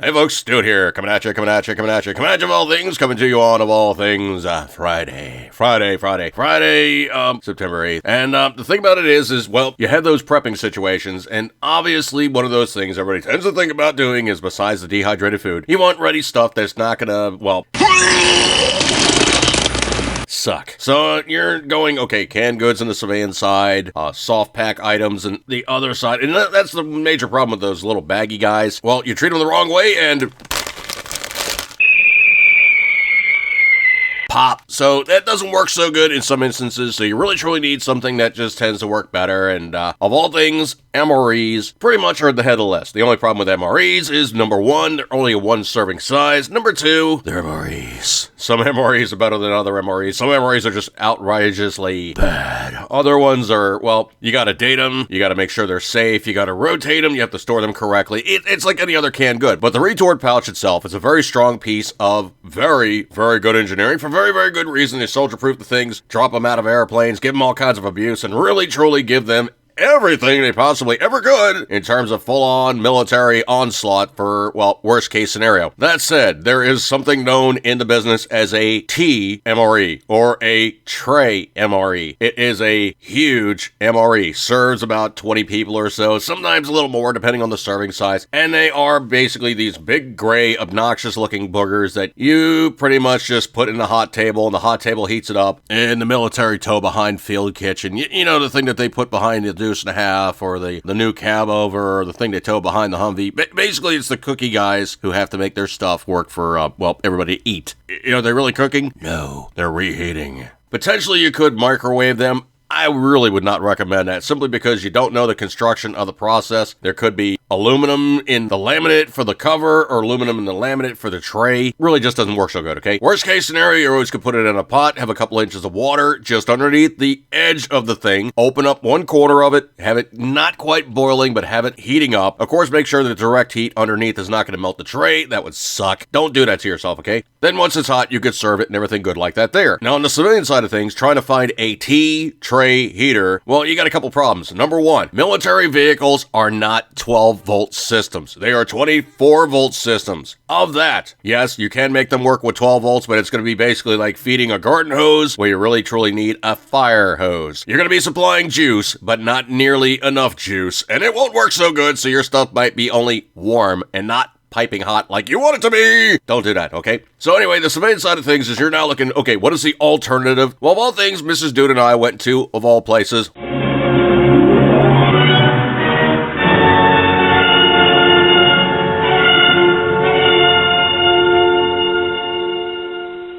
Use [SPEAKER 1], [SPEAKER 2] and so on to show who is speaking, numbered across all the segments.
[SPEAKER 1] Hey folks, Stuart here, coming at you of all things, coming to you on of all things, Friday, September 8th. And the thing about it is, well, you have those prepping situations, and obviously one of those things everybody tends to think about doing is, besides the dehydrated food, you want ready stuff that's not gonna, well, suck. So you're going, okay, canned goods on the surveillance side, soft pack items on the other side, and that's the major problem with those little baggy guys. Well, you treat them the wrong way and pop. So that doesn't work so good in some instances, so you really truly need something that just tends to work better, and of all things, MRE'S pretty much are at the head of the list. The only problem with MRE'S is, number one, they're only a one serving size. Number two, they're MRE'S. Some MRE'S are better than other MRE'S. Some MRE'S are just outrageously bad. Other ones are, well, you gotta date them, you gotta make sure they're safe, you gotta rotate them, you have to store them correctly. It's like any other canned good. But the retort pouch itself is a very strong piece of very, very good engineering for very, very good reason. They soldier-proof the things, drop them out of airplanes, give them all kinds of abuse, and really, truly give them everything they possibly ever could in terms of full-on military onslaught for, well, worst-case scenario. That said, there is something known in the business as a T-MRE, or a tray MRE. It is a huge MRE, serves about 20 people or so, sometimes a little more depending on the serving size, and they are basically these big, gray, obnoxious-looking boogers that you pretty much just put in the hot table, and the hot table heats it up in the military tow-behind field kitchen. You know, the thing that they put behind the deuce and a half, or the new cab over, or the thing they tow behind the Humvee. Basically, it's the cookie guys who have to make their stuff work for, well, everybody to eat. You know, they're really cooking? No, they're reheating. Potentially, you could microwave them. I really would not recommend that, simply because you don't know the construction of the process. There could be aluminum in the laminate for the cover, or aluminum in the laminate for the tray. Really just doesn't work so good, okay? Worst case scenario, you always could put it in a pot, have a couple inches of water just underneath the edge of the thing, open up 1/4 of it, have it not quite boiling, but have it heating up. Of course, make sure that the direct heat underneath is not going to melt the tray. That would suck. Don't do that to yourself, okay? Then once it's hot, you could serve it and everything good like that there. Now, on the civilian side of things, trying to find a tea tray heater, well, you got a couple problems. Number one, military vehicles are not 12-volt systems. They are 24-volt systems. Of that, yes, you can make them work with 12 volts, but it's going to be basically like feeding a garden hose where you really truly need a fire hose. You're going to be supplying juice, but not nearly enough juice, and it won't work so good, so your stuff might be only warm and not piping hot like you want it to be. Don't do that, okay? So anyway, the civilian side of things is you're now looking, okay, what is the alternative? Well, of all things, Mrs. Dude and I went to, of all places,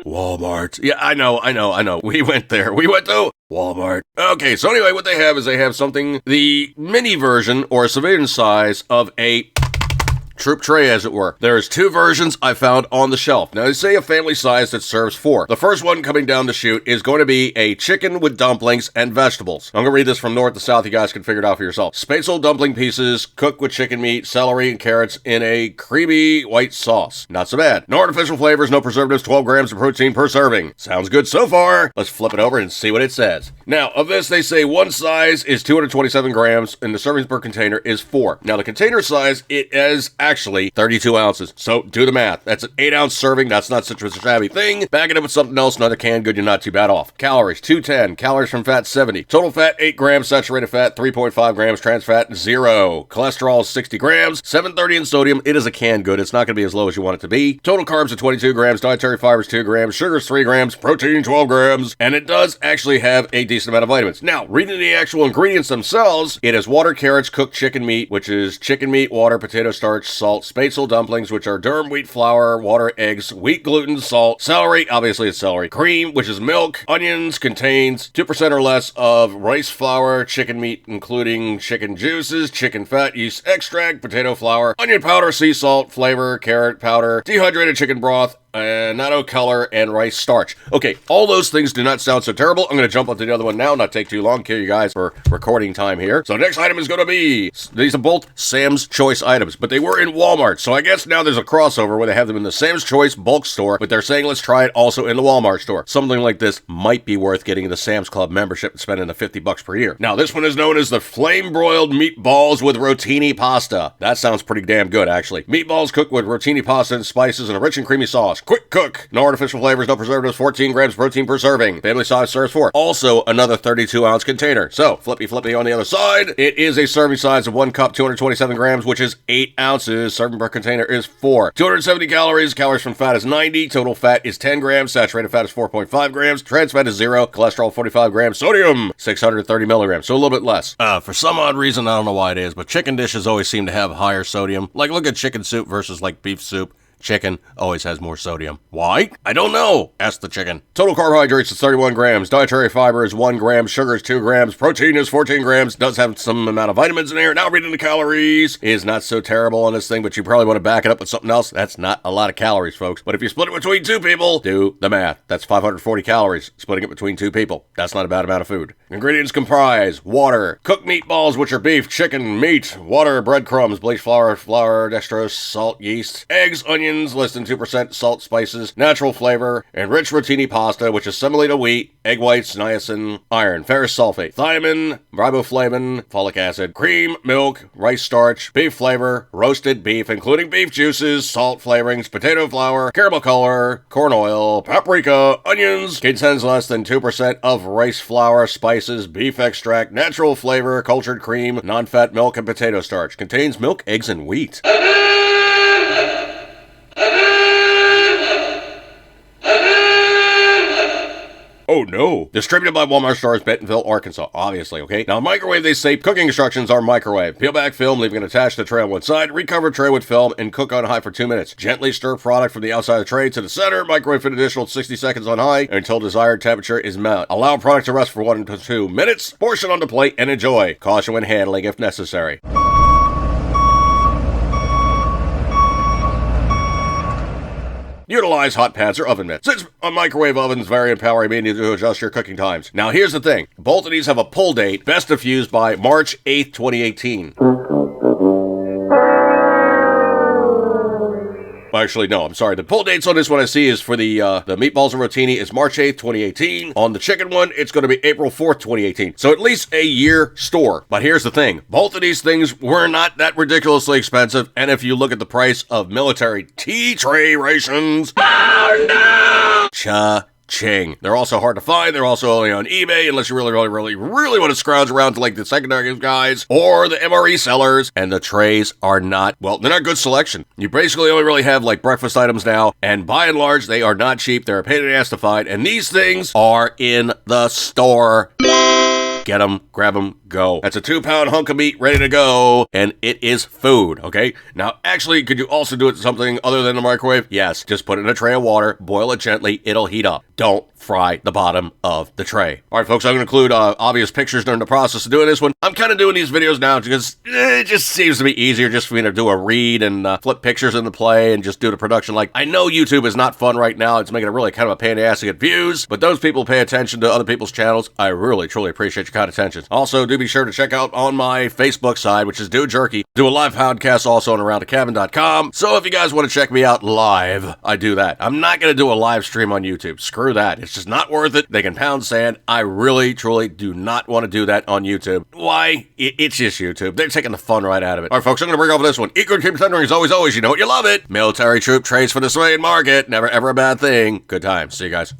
[SPEAKER 1] Walmart. Yeah, I know. We went there. We went to Walmart. Okay, so anyway, what they have is they have something, the mini version, or a civilian size of a troop tray, as it were. There's two versions I found on the shelf. Now, they say a family size that serves 4. The first one coming down the chute is going to be a chicken with dumplings and vegetables. I'm going to read this from north to south. You guys can figure it out for yourself. Spatzel dumpling pieces cooked with chicken meat, celery, and carrots in a creamy white sauce. Not so bad. No artificial flavors, no preservatives, 12 grams of protein per serving. Sounds good so far. Let's flip it over and see what it says. Now, of this, they say one size is 227 grams, and the servings per container is 4. Now, the container size, it is actually 32 ounces. So do the math. That's an 8-ounce serving. That's not such a shabby thing. Back it up with something else, another canned good, you're not too bad off. Calories, 210. Calories from fat, 70. Total fat, 8 grams. Saturated fat, 3.5 grams. Trans fat, 0. Cholesterol, 60 grams. 730 in sodium. It is a canned good. It's not going to be as low as you want it to be. Total carbs are 22 grams. Dietary fibers, 2 grams. Sugars, 3 grams. Protein, 12 grams. And it does actually have a decent amount of vitamins. Now, reading the actual ingredients themselves, it has water, carrots, cooked chicken meat, which is chicken meat, water, potato starch, salt, Spatzel dumplings, which are durum wheat flour, water, eggs, wheat gluten, salt, celery, obviously it's celery, cream, which is milk, onions, contains 2% or less of rice flour, chicken meat, including chicken juices, chicken fat, yeast extract, potato flour, onion powder, sea salt, flavor, carrot powder, dehydrated chicken broth, natto color, and rice starch. Okay, all those things do not sound so terrible. I'm going to jump onto the other one now, not take too long, kill you guys for recording time here. So the next item is going to be, these are both Sam's Choice items, but they were in Walmart. So I guess now there's a crossover where they have them in the Sam's Choice bulk store, but they're saying let's try it also in the Walmart store. Something like this might be worth getting the Sam's Club membership and spending the $50 per year. Now this one is known as the flame broiled meatballs with rotini pasta. That sounds pretty damn good, actually. Meatballs cooked with rotini pasta and spices and a rich and creamy sauce. Quick cook. No artificial flavors, no preservatives, 14 grams protein per serving. Family size serves 4. Also, another 32-ounce container. So, flippy on the other side. It is a serving size of 1 cup, 227 grams, which is 8 ounces. Serving per container is 4. 270 calories. Calories from fat is 90. Total fat is 10 grams. Saturated fat is 4.5 grams. Trans fat is 0. Cholesterol 45 grams. Sodium 630 milligrams. So a little bit less. For some odd reason, I don't know why it is, but chicken dishes always seem to have higher sodium. Like, look at chicken soup versus, like, beef soup. Chicken always has more sodium. Why? I don't know. Ask the chicken. Total carbohydrates is 31 grams. Dietary fiber is 1 gram. Sugar is 2 grams. Protein is 14 grams. Does have some amount of vitamins in here. Now reading the calories is not so terrible on this thing, but you probably want to back it up with something else. That's not a lot of calories, folks. But if you split it between 2 people, do the math. That's 540 calories. Splitting it between 2 people. That's not a bad amount of food. Ingredients comprise water, cooked meatballs, which are beef, chicken, meat, water, breadcrumbs, bleached flour, dextrose, salt, yeast, eggs, onions, less than 2% salt, spices, natural flavor, and rich rotini pasta, which is semolina wheat, egg whites, niacin, iron, ferrous sulfate, thiamine, riboflavin, folic acid, cream, milk, rice starch, beef flavor, roasted beef, including beef juices, salt flavorings, potato flour, caramel color, corn oil, paprika, onions, contains less than 2% of rice flour, spices, beef extract, natural flavor, cultured cream, non-fat milk, and potato starch. Contains milk, eggs, and wheat. Oh no. Distributed by Walmart stores, Bentonville, Arkansas. Obviously, okay? Now, microwave, they say cooking instructions are microwave. Peel back film, leaving it attached to the tray on one side. Recover tray with film and cook on high for 2 minutes. Gently stir product from the outside of the tray to the center. Microwave for an additional 60 seconds on high until desired temperature is met. Allow product to rest for 1 to 2 minutes. Portion on the plate and enjoy. Caution when handling if necessary. Utilize hot pans or oven mitts. Since a microwave ovens vary in power, you may need to adjust your cooking times. Now here's the thing. Both of these have a pull date, best of used by March 8th, 2018. Actually, no, I'm sorry. The pull dates on this one I see is for the meatballs and rotini is March 8th, 2018. On the chicken one, it's going to be April 4th, 2018. So at least a year store. But here's the thing. Both of these things were not that ridiculously expensive. And if you look at the price of military tea tray rations, oh no! Cha-ching. They're also hard to find. They're also only on eBay unless you really want to scrounge around to like the secondary guys or the MRE sellers. And the trays are not, well, they're not good selection. You basically only really have like breakfast items now. And by and large, they are not cheap. They're a pain in the ass to find. And these things are in the store. Get them, grab them, go. That's a 2-pound hunk of meat ready to go, and it is food, okay? Now, actually, could you also do it in something other than the microwave? Yes, just put it in a tray of water, boil it gently, it'll heat up. Don't fry the bottom of the tray. All right, folks, I'm going to include obvious pictures during the process of doing this one. I'm kind of doing these videos now because it just seems to be easier just for me to do a read and flip pictures into play and just do the production. Like, I know YouTube is not fun right now. It's making it really kind of a pain in the ass to get views, but those people pay attention to other people's channels. I really, truly appreciate your kind attention. Also, do be sure to check out on my Facebook side, which is Dude Jerky. Do a live podcast also on AroundTheCabin.com. So if you guys want to check me out live, I do that. I'm not going to do a live stream on YouTube. Screw that. It's just not worth it. They can pound sand. I really, truly do not want to do that on YouTube. Why? It's just YouTube. They're taking the fun right out of it. All right, folks, I'm going to bring over this one. Eat good, keep tendering as always. You know it, you love it. Military troop trays for the civilian market. Never, ever a bad thing. Good times. See you guys.